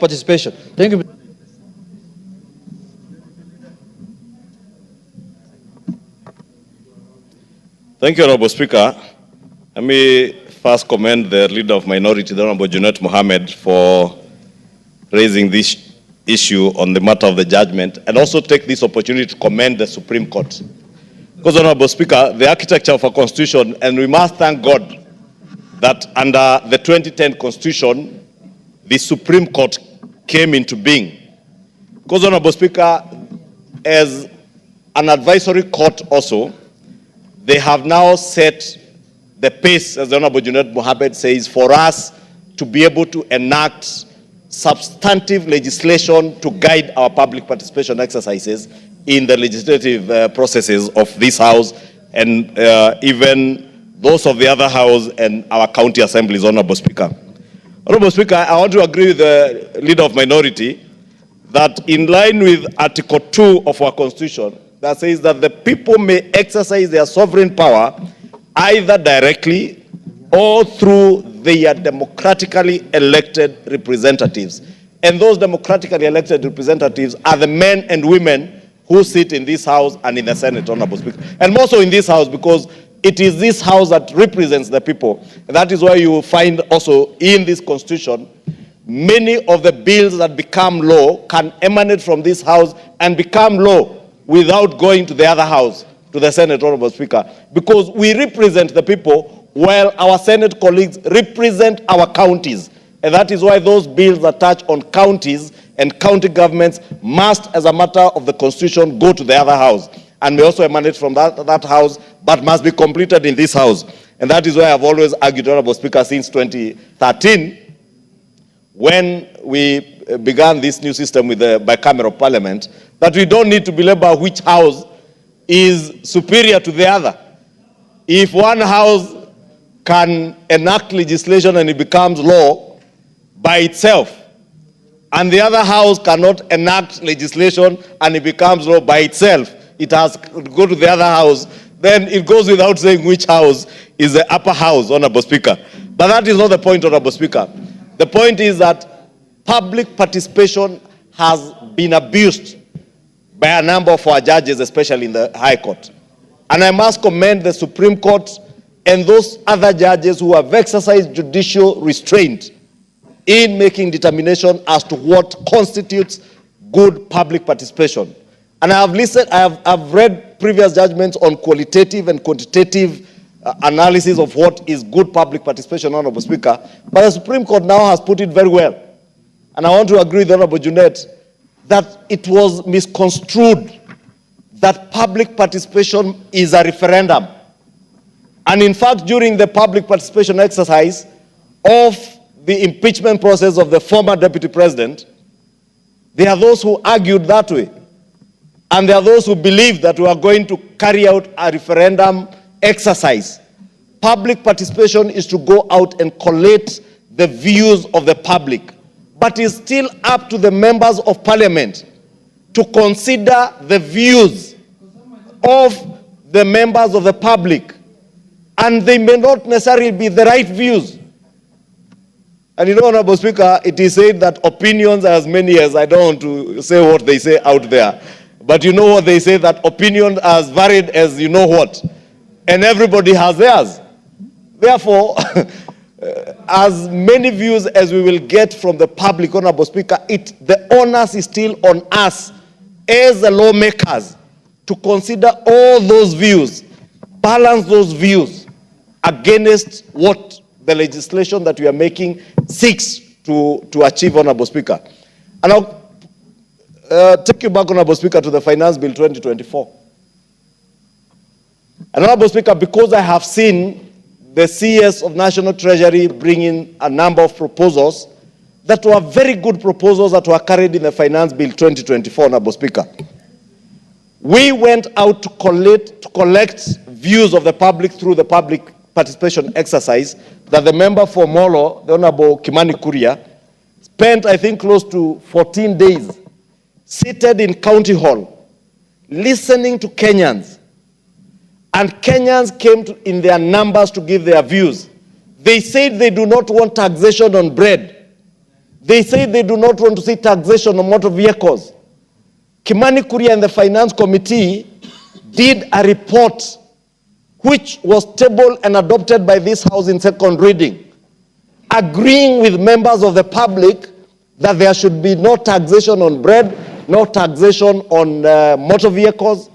participation. Thank you. Thank you, Honorable Speaker. Let me first commend the Leader of Minority, the Honorable Junet Mohammed, for raising this issue on the matter of the judgment, and also take this opportunity to commend the Supreme Court. Because, Honorable Speaker, the architecture of a constitution, and we must thank God that under the 2010 Constitution, the Supreme Court came into being. Because, Honorable Speaker, as an advisory court also, they have now set the pace, as the Honorable Junet Mohammed says, for us to be able to enact substantive legislation to guide our public participation exercises in the legislative processes of this House and even those of the other House and our county assemblies, Honorable Speaker. Honorable Speaker, I want to agree with the Leader of Minority that in line with Article 2 of our Constitution, that says that the people may exercise their sovereign power either directly or through their democratically elected representatives. And those democratically elected representatives are the men and women who sit in this House and in the Senate, Honorable Speaker. And more so in this House, because it is this House that represents the people. And that is why you will find also in this Constitution, many of the bills that become law can emanate from this House and become law without going to the other House, to the Senate, Honorable Speaker, because we represent the people while our Senate colleagues represent our counties. And that is why those bills that touch on counties and county governments must, as a matter of the Constitution, go to the other House and may also emanate from that House, but must be completed in this House. And that is why I've always argued, Honorable Speaker, since 2013, when we began this new system with the bicameral parliament, that we don't need to belabor which House is superior to the other. If one House can enact legislation and it becomes law by itself, and the other House cannot enact legislation and it becomes law by itself, it has to go to the other House, then it goes without saying which House is the upper House, Honorable Speaker. But that is not the point, Honorable Speaker. The point is that public participation has been abused by a number of our judges, especially in the High Court. And I must commend the Supreme Court and those other judges who have exercised judicial restraint in making determination as to what constitutes good public participation. And I have listened, I've read previous judgments on qualitative and quantitative analysis of what is good public participation, Honorable Speaker. But the Supreme Court now has put it very well. And I want to agree with Honorable Junet that it was misconstrued that public participation is a referendum. And in fact, during the public participation exercise of the impeachment process of the former deputy president, there are those who argued that way. And there are those who believe that we are going to carry out a referendum exercise. Public participation is to go out and collate the views of the public. But it's still up to the members of parliament to consider the views of the members of the public. And they may not necessarily be the right views. And you know, Honorable Speaker, it is said that opinions are as many as, I don't want to say what they say out there, but you know what they say, that opinions are as varied as you know what. And everybody has theirs. Therefore, as many views as we will get from the public, Honorable Speaker, the onus is still on us as the lawmakers to consider all those views, balance those views against what the legislation that we are making seeks to achieve, Honorable Speaker. And I'll take you back, Honorable Speaker, to the Finance Bill 2024. And Honorable Speaker, because I have seen the CS of National Treasury bring in a number of proposals that were very good proposals that were carried in the Finance Bill 2024, Honorable Speaker. We went out to collect views of the public through the public participation exercise that the member for Molo, the Honorable Kimani Ichungwa, spent, I think, close to 14 days seated in County Hall, listening to Kenyans. And Kenyans came in their numbers to give their views. They said they do not want taxation on bread. They say they do not want to see taxation on motor vehicles. Kimani Kuria and the Finance Committee did a report which was tabled and adopted by this House in second reading, agreeing with members of the public that there should be no taxation on bread, no taxation on motor vehicles.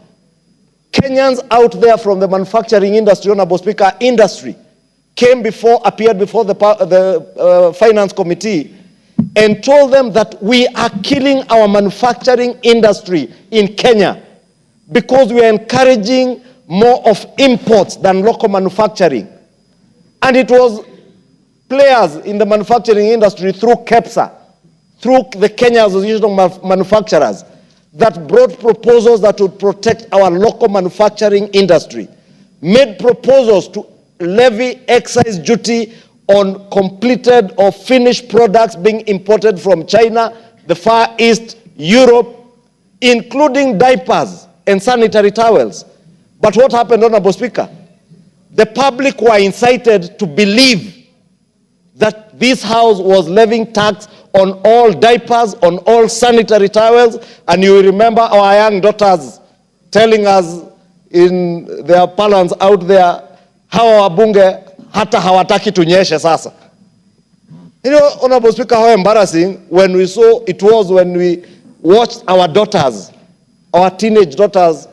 Kenyans out there from the manufacturing industry, Honorable Speaker, industry, appeared before the Finance Committee and told them that we are killing our manufacturing industry in Kenya because we are encouraging more of imports than local manufacturing. And it was players in the manufacturing industry through KEPSA, through the Kenya Association of Manufacturers, that brought proposals that would protect our local manufacturing industry, made proposals to levy excise duty on completed or finished products being imported from China, the Far East, Europe, including diapers and sanitary towels. But what happened, Honorable Speaker? The public were incited to believe that this House was levying tax on all diapers, on all sanitary towels, and you remember our young daughters telling us in their parlance out there how wabunge hata hawataki tunyeshe sasa. You know, Honorable Speaker, how embarrassing when we saw it was when we watched our daughters, our teenage daughters,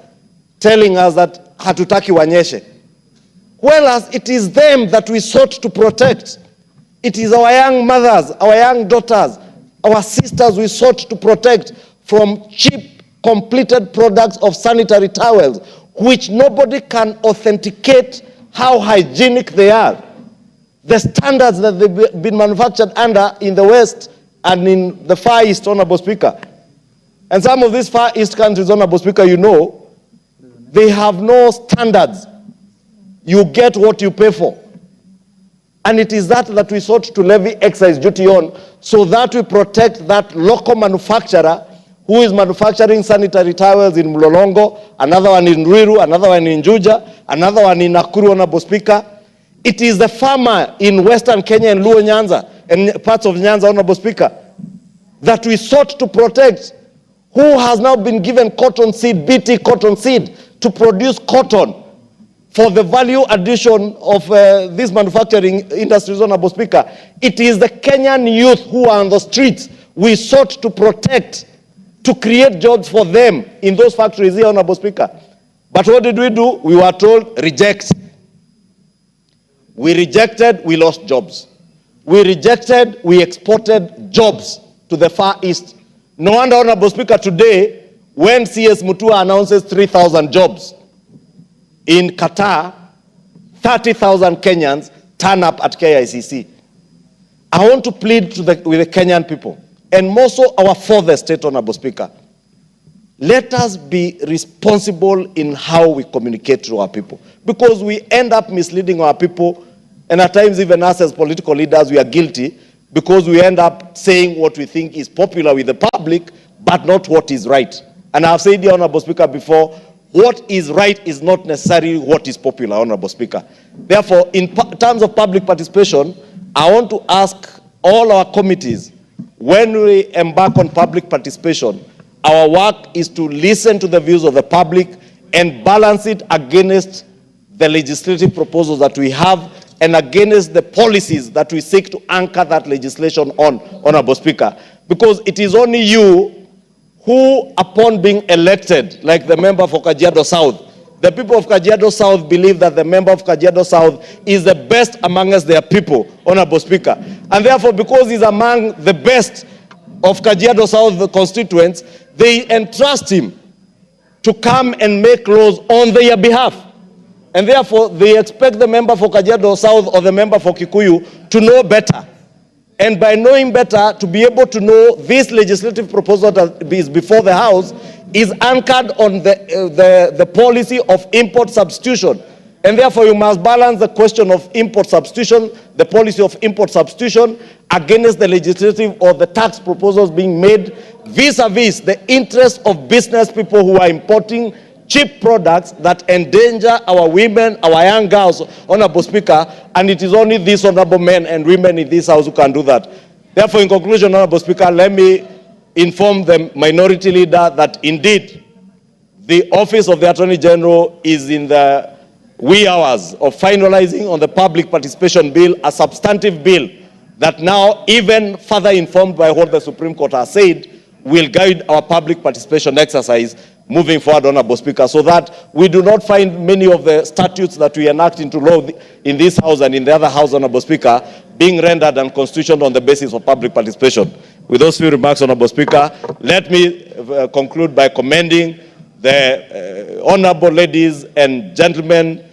telling us that hatutaki wanyeshe. Whereas it is them that we sought to protect. It is our young mothers, our young daughters, our sisters we sought to protect from cheap, completed products of sanitary towels, which nobody can authenticate how hygienic they are. The standards that they've been manufactured under in the West and in the Far East, Honorable Speaker. And some of these Far East countries, Honorable Speaker, you know, they have no standards. You get what you pay for. And it is that we sought to levy excise duty on, so that we protect that local manufacturer who is manufacturing sanitary towels in Mlolongo, another one in Ruiru, another one in Juja, another one in Nakuru, Honorable Speaker. It is the farmer in Western Kenya and Luo Nyanza, and parts of Nyanza, Honorable Speaker, that we sought to protect, who has now been given cotton seed, BT cotton seed, to produce cotton for the value addition of these manufacturing industries, Honorable Speaker. It is the Kenyan youth who are on the streets we sought to protect, to create jobs for them in those factories here, Honorable Speaker. But what did we do? We were told, reject. We rejected, we lost jobs. We rejected, we exported jobs to the Far East. No wonder, Honorable Speaker, today, when CS Mutua announces 3,000 jobs in Qatar, 30,000 Kenyans turn up at KICC. I want to plead with the Kenyan people, and more so our fourth estate, Honorable Speaker. Let us be responsible in how we communicate to our people, because we end up misleading our people, and at times even us as political leaders, we are guilty, because we end up saying what we think is popular with the public, but not what is right. And I've said here, Honorable Speaker, before, what is right is not necessarily what is popular, Honorable Speaker. Therefore, in terms of public participation, I want to ask all our committees, when we embark on public participation, our work is to listen to the views of the public and balance it against the legislative proposals that we have and against the policies that we seek to anchor that legislation on, Honorable Speaker. Because it is only you who, upon being elected, like the member for Kajiado South, the people of Kajiado South believe that the member of Kajiado South is the best amongst their people, Honorable Speaker. And therefore, because he's among the best of Kajiado South constituents, they entrust him to come and make laws on their behalf. And therefore, they expect the member for Kajiado South or the member for Kikuyu to know better. And by knowing better, to be able to know this legislative proposal that is before the House is anchored on the policy of import substitution. And therefore, you must balance the question of import substitution, the policy of import substitution, against the legislative or the tax proposals being made vis-a-vis the interests of business people who are importing cheap products that endanger our women, our young girls, Honorable Speaker, and it is only these honorable men and women in this House who can do that. Therefore, in conclusion, Honorable Speaker, let me inform the minority leader that indeed the office of the Attorney General is in the wee hours of finalizing on the public participation bill, a substantive bill that now, even further informed by what the Supreme Court has said, will guide our public participation exercise moving forward, Honorable Speaker, so that we do not find many of the statutes that we enact into law in this House and in the other House, Honorable Speaker, being rendered unconstitutional on the basis of public participation. With those few remarks, Honorable Speaker, let me conclude by commending the honorable ladies and gentlemen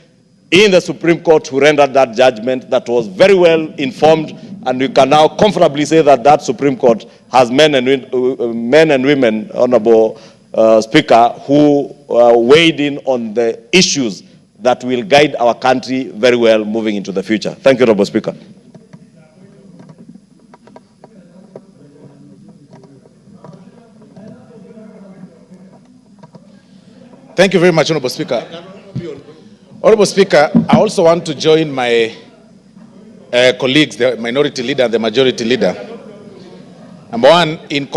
in the Supreme Court who rendered that judgment that was very well informed, and we can now comfortably say that that Supreme Court has men and women, Honorable Speaker, who weighed in on the issues that will guide our country very well moving into the future. Thank you, Honorable Speaker. Thank you very much, Honorable Speaker. Honorable Speaker, I also want to join my colleagues, the minority leader and the majority leader. Number one, in